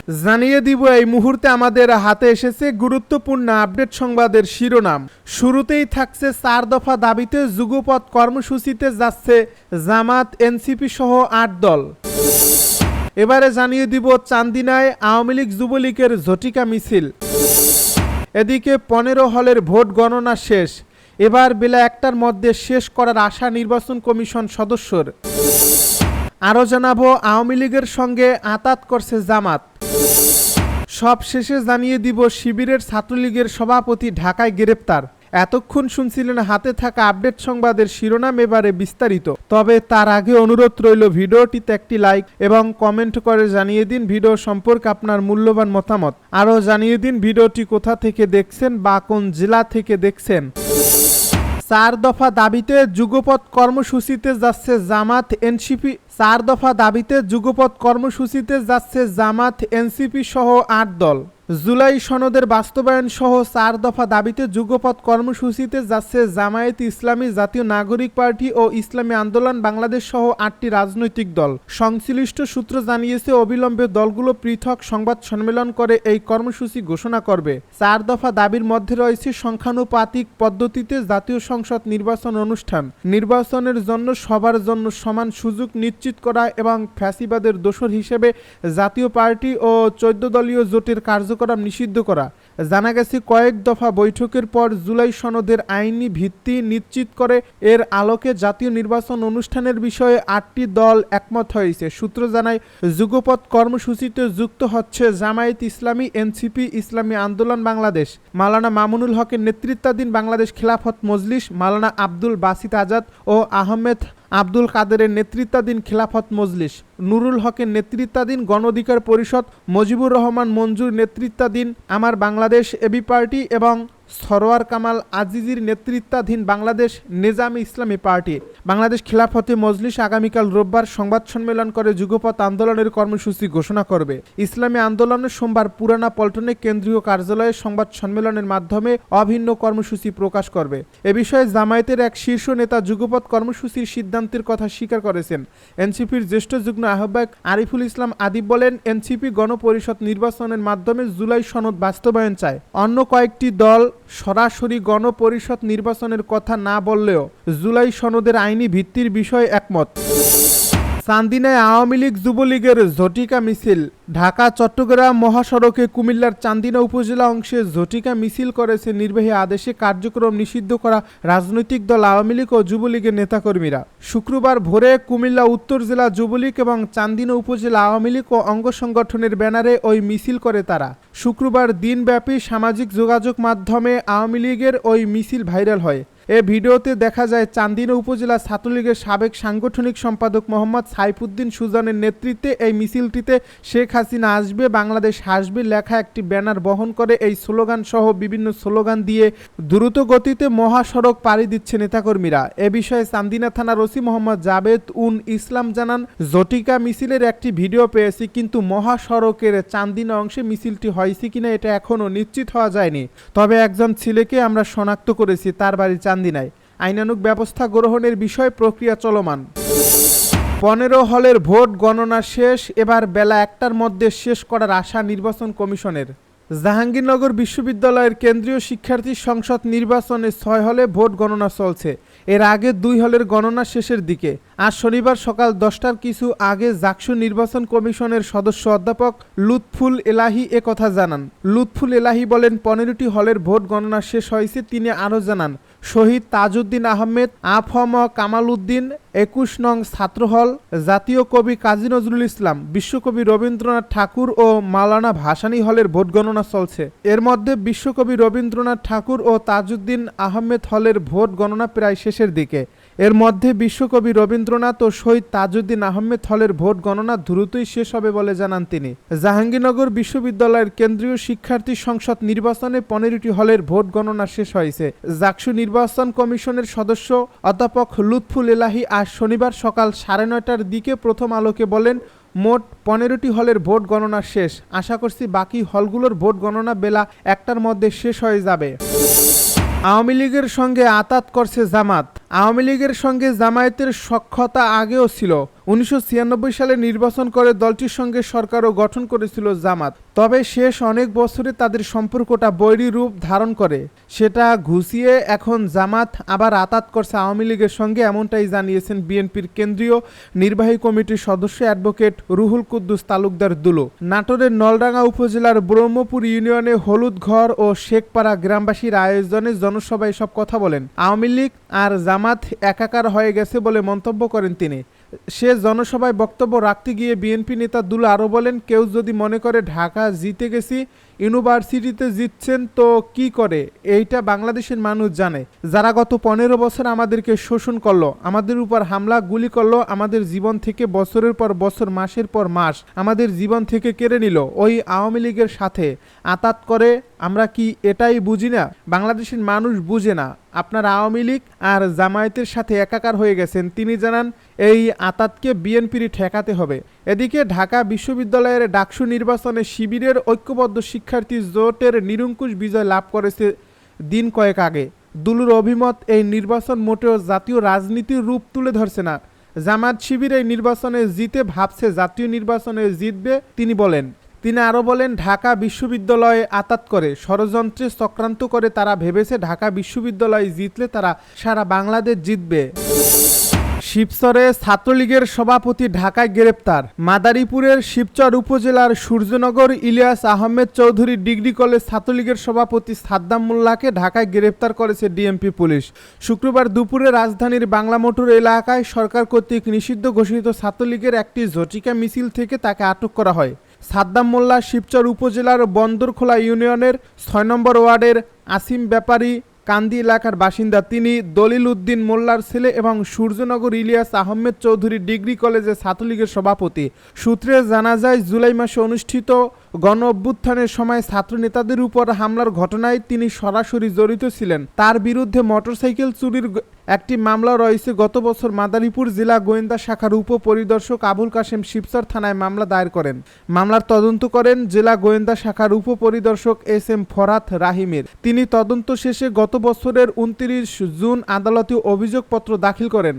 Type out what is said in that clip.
জানিয়ে দিব এই মুহূর্তে আমাদের হাতে এসেছে গুরুত্বপূর্ণ আপডেট সংবাদের শিরোনাম। শুরুতেই থাকছে 4 দফা দাবিতে যুগপৎ কর্মসূচিতে যাচ্ছে জামাত, এনসিপি সহ 8 দল। এবারে জানিয়ে দিব চান্দিনায় আওয়ামী লীগ যুবলীগের ঝটিকা মিছিল। এদিকে 15 হলের ভোট গণনা শেষ, এবার বেলা 1টার মধ্যে শেষ করার আশা নির্বাচন কমিশন সদস্যর। আরও জানাবো আওয়ামী লীগের সঙ্গে আঁতাত করছে জামাত। সব শেষে জানিয়ে দিব শিবিরের ছাত্রলীগের সভাপতি ঢাকায় গ্রেপ্তার। এতক্ষণ শুনছিলেন হাতে থাকা আপডেট সংবাদের শিরোনাম, এবারে বিস্তারিত। তবে তার আগে অনুরোধ রইল ভিডিওটিতে একটি লাইক এবং কমেন্ট করে জানিয়ে দিন ভিডিও সম্পর্কে আপনার মূল্যবান মতামত। আরও জানিয়ে দিন ভিডিওটি কোথা থেকে দেখছেন বা কোন জেলা থেকে দেখছেন। 4 দফা দাবিতে যুগপৎ কর্মসূচিতে যাচ্ছে জামাত, এনসিপি। 4 দফা দাবিতে যুগপৎ কর্মসূচিতে যাচ্ছে জামাত, এনসিপি সহ 8 দল। জুলাই সনদের বাস্তবায়ন সহ 4 দফা দাবিতে যুগপৎ কর্মসূচিতে যাচ্ছে জামায়াতে ইসলামী, জাতীয় নাগরিক পার্টি ও ইসলামী আন্দোলন বাংলাদেশ সহ 8টি রাজনৈতিক দল। সংশ্লিষ্ট সূত্র জানিয়েছে অবিলম্বে দলগুলো পৃথক সংবাদ সম্মেলন করে এই কর্মসূচি ঘোষণা করবে। 4 দফা দাবির মধ্যে রয়েছে সংখ্যানুপাতিক পদ্ধতিতে জাতীয় সংসদ নির্বাচন অনুষ্ঠান, নির্বাচনের জন্য সবার জন্য সমান সুযোগ নিশ্চিত করা এবং ফ্যাসিবাদের দোসর হিসেবে জাতীয় পার্টি ও 14 দলীয় জোটের কার্যক্রম নিষিদ্ধ করা। জানা গেছে কয়েক দফা বৈঠকের পর জুলাই সনদের আইনি ভিত্তি নিশ্চিত করে এর আলোকে জাতীয় নির্বাচন অনুষ্ঠানের বিষয়ে 8টি দল একমত হয়েছে। সূত্র জানায় যুগপৎ কর্মসূচিতে যুক্ত হচ্ছে জামায়াতে ইসলামী, এনসিপি, ইসলামী আন্দোলন বাংলাদেশ, মাওলানা মামুনুল হকের নেতৃত্বাধীন বাংলাদেশ খেলাফত মজলিস, মাওলানা আব্দুল বাসিত আজাদ ও আহমেদ আব্দুল কাদেরের নেতৃত্বাধীন খেলাফত মজলিস, নুরুল হকের নেতৃত্বাধীন গণ অধিকার পরিষদ, মুজিবুর রহমান মঞ্জুর নেতৃত্বাধীন আমার বাংলাদেশ এবি পার্টি এবং সরওয়ার কামাল আজিজির নেতৃত্বাধীন বাংলাদেশ নিজামী ইসলামী পার্টি। বাংলাদেশ খেলাফতে মজলিস আগামীকাল রোববার সংবাদ সম্মেলন করে যুগপৎ আন্দোলনের কর্মসূচি ঘোষণা করবে। ইসলামী আন্দোলনের সোমবার পুরানা পল্টনে কেন্দ্রীয় কার্যালয়ে সংবাদ সম্মেলনের মাধ্যমে অভিন্ন কর্মসূচি প্রকাশ করবে। এ বিষয়ে জামায়াতের এক শীর্ষ নেতা যুগপৎ কর্মসূচির সিদ্ধান্তের কথা স্বীকার করেছেন। এনসিপির জ্যেষ্ঠ যুগ্ম আহ্বায়ক আরিফুল ইসলাম আদিব বলেন, এনসিপি গণপরিষদ নির্বাচনের মাধ্যমে জুলাই সনদ বাস্তবায়ন চায়। অন্য কয়েকটি দল সরাসরি গণপরিষদ নির্বাচনের কথা না বললেও জুলাই সনদের আইনি ভিত্তির বিষয়ে একমত। চান্দিনায় আওয়ামী লীগ যুবলীগের ঝটিকা মিছিল। ঢাকা চট্টগ্রাম মহাসড়কে কুমিল্লার চান্দিনা উপজেলা অংশে ঝটিকা মিছিল করেছে নির্বাহী আদেশে কার্যক্রম নিষিদ্ধ করা রাজনৈতিক দল আওয়ামী লীগ ও যুবলীগের নেতাকর্মীরা। শুক্রবার ভোরে কুমিল্লা উত্তর জেলা যুবলীগ এবং চান্দিনা উপজেলা আওয়ামী লীগ ও অঙ্গ সংগঠনের ব্যানারে ওই মিছিল করে তারা। শুক্রবার দিনব্যাপী সামাজিক যোগাযোগ মাধ্যমে আওয়ামী লীগের ওই মিছিল ভাইরাল হয়। এ ভিডিওতে দেখা যায় চান্দিনা উপজেলা ছাত্রলীগের সাবেক সাংগঠনিক সম্পাদক মোহাম্মদ সাইফুদ্দিন সুজনের নেতৃত্বে এই মিছিলটিতে শেখ হাসিনা আসবে, বাংলাদেশ হাসবে লেখা একটি ব্যানার বহন করে এই স্লোগান সহ বিভিন্ন স্লোগান দিয়ে দ্রুত গতিতে মহাসড়ক পাড়ি দিচ্ছে নেতাকর্মীরা। এ বিষয়ে চান্দিনা থানার ওসি মোহাম্মদ জাবেদ উন ইসলাম জানান, ঝটিকা মিছিলের একটি ভিডিও পেয়েছি, কিন্তু মহাসড়কের চান্দিনা অংশে মিছিলটি হয়েছে কিনা এটা এখনও নিশ্চিত হওয়া যায়নি। তবে একজন ছেলেকে আমরা শনাক্ত করেছি, তার বাড়ি চান্দিনায়। আইনানুগ ব্যবস্থা গ্রহণের বিষয় প্রক্রিয়া চলমান। 15 হলের ভোট গণনা শেষ, এবার বেলা 1টার মধ্যে শেষ করার আশা নির্বাচন কমিশনের। জাহাঙ্গীরনগর বিশ্ববিদ্যালয়ের কেন্দ্রীয় শিক্ষার্থী সংসদ নির্বাচনে 6 হলে ভোট গণনা চলছে। এর আগে 2 হলের গণনা শেষের দিকে। আজ শনিবার সকাল 10টার কিছু আগে জাকসু নির্বাচন কমিশনের সদস্য অধ্যাপক লুৎফুল এলাহি কথা জানান। লুৎফুল এলাহি বলেন, 15টি হলের ভোট গণনা শেষ হয়েছে। তিনি আরও জানান, শহীদ তাজউদ্দিন আহমেদ, আফম কামাল উদ্দিন 21 নং ছাত্র হল, জাতীয় কবি কাজী নজরুল ইসলাম, বিশ্বকবি রবীন্দ্রনাথ ঠাকুর ও মাওলানা ভাসানী হলের ভোট গণনা চলছে। এর মধ্যে বিশ্বকবি রবীন্দ্রনাথ ঠাকুর ও তাজউদ্দিন আহমেদ হলের ভোট গণনা প্রায় শেষের দিকে। এর মধ্যে বিশ্বকবি রবীন্দ্রনাথ ও শহীদ তাজউদ্দিন আহমেদ হলের ভোট গণনা দ্রুতই শেষ হবে বলে জানান তিনি। জাহাঙ্গীরনগর বিশ্ববিদ্যালয়ের কেন্দ্রীয় শিক্ষার্থী সংসদ নির্বাচনে 15টি হলের ভোট গণনা শেষ হয়েছে। জাকসু নির্বাচন কমিশনের সদস্য অধ্যাপক লুৎফুল এলাহি আজ শনিবার সকাল 9:30টার দিকে প্রথম আলোকে বলেন, মোট 15টি হলের ভোট গণনা শেষ। আশা করছি বাকি হলগুলোর ভোট গণনা বেলা 1টার মধ্যে শেষ হয়ে যাবে। আওয়ামী লীগের সঙ্গে আঁতাত করছে জামাত। আওয়ামী লীগের সঙ্গে জামায়াতের সখ্যতা আগেও ছিল। 1996 সালে নির্বাচন করে দলটির সঙ্গে সরকারও গঠন করেছিল জামাত। তবে শেষ অনেক বছরে তাদের সম্পর্কটা বৈরী রূপ ধারণ করে। সেটা ঘুষিয়ে এখন জামাত আবার আতাত করছে আওয়ামী লীগের সঙ্গে, এমনটাই জানিয়েছেন বিএনপির কেন্দ্রীয় নির্বাহী কমিটির সদস্য অ্যাডভোকেট রুহুল কুদ্দুস তালুকদার দুলু। নাটোরের নলডাঙ্গা উপজেলার ব্রহ্মপুর ইউনিয়নে হলুদঘর ও শেখপাড়া গ্রামবাসীর আয়োজনে জনসভায় সব কথা বলেন। আওয়ামী লীগ আর জামাত একাকার হয়ে গেছে বলে মন্তব্য করেন তিনি। সে জনসভায় বক্তব্য রাখতে গিয়ে বিএনপি নেতা দুলু আরও বলেন, কেউ যদি মনে করে ঢাকা জিতে গেছি, ইউনিভার্সিটিতে জিতছেন তো কি করে, এইটা বাংলাদেশের মানুষ জানে। যারা গত 15 বছর আমাদেরকে শোষণ করলো, আমাদের উপর হামলা গুলি করলো, আমাদের জীবন থেকে বছরের পর বছর, মাসের পর মাস আমাদের জীবন থেকে কেড়ে নিল, ওই আওয়ামী লীগের সাথে আতাত করে আমরা কি এটাই বুঝি না? বাংলাদেশের মানুষ বুঝে না আপনারা আওয়ামী লীগ আর জামায়াতের সাথে একাকার হয়ে গেছেন। তিনি জানান, এই আতাতকে বিএনপির ঠেকাতে হবে। এদিকে ঢাকা বিশ্ববিদ্যালয়ের ডাকসু নির্বাচনে শিবিরের ঐক্যবদ্ধ শিক্ষার্থী জোটের নিরঙ্কুশ বিজয় লাভ করেছে দিন কয়েক আগে। দুলুর অভিমত, এই নির্বাচন মোটেও জাতীয় রাজনীতির রূপ তুলে ধরছে না। জামায়াত শিবির এই নির্বাচনে জিতে ভাবছে জাতীয় নির্বাচনে জিতবে। তিনি আরও বলেন, ঢাকা বিশ্ববিদ্যালয়ে আতাত করে ষড়যন্ত্রে চক্রান্ত করে তারা ভেবেছে ঢাকা বিশ্ববিদ্যালয়ে জিতলে তারা সারা বাংলাদেশ জিতবে। শিবচরে ছাত্রলীগের সভাপতি ঢাকায় গ্রেপ্তার। মাদারীপুরের শিবচর উপজেলার সূর্যনগর ইলিয়াস আহমেদ চৌধুরী ডিগ্রি কলেজ ছাত্রলীগের সভাপতি সাদ্দাম মোল্লাকে ঢাকায় গ্রেপ্তার করেছে ডিএমপি পুলিশ। শুক্রবার দুপুরে রাজধানীর বাংলা মোটর এলাকায় সরকার কর্তৃক নিষিদ্ধ ঘোষিত ছাত্রলীগের একটি ঝটিকা মিছিল থেকে তাকে আটক করা হয়। সাদ্দাম মোল্লা শিবচর উপজেলার বন্দরখোলা ইউনিয়নের 6 নম্বর ওয়ার্ডের আসিম ব্যাপারী কান্দি এলাকার বাসিন্দা। তিনি দলিল উদ্দিন মোল্লার ছেলে এবং সূর্যনগর ইলিয়াস আহমেদ চৌধুরী ডিগ্রি কলেজের ছাত্রলীগের সভাপতি। সূত্রে জানা যায়, জুলাই মাসে অনুষ্ঠিত গণ অভ্যুত্থানের সময় ছাত্র নেতাদের উপর হামলার ঘটনায় তিনি সরাসরি জড়িত ছিলেন। তার বিরুদ্ধে মোটরসাইকেল চুরির একটি মামলা রয়েছে। গত বছর মাদারীপুর জেলা গোয়েন্দা শাখার উপপরিদর্শক আবুল কাশেম শিবচর থানায় মামলা দায়ের করেন। মামলার তদন্ত করেন জেলা গোয়েন্দা শাখার উপপরিদর্শক এস.এম. ফরাত রাহিমের। তিনি তদন্ত শেষে গত বছরের 29 জুন আদালতে অভিযোগপত্র দাখিল করেন।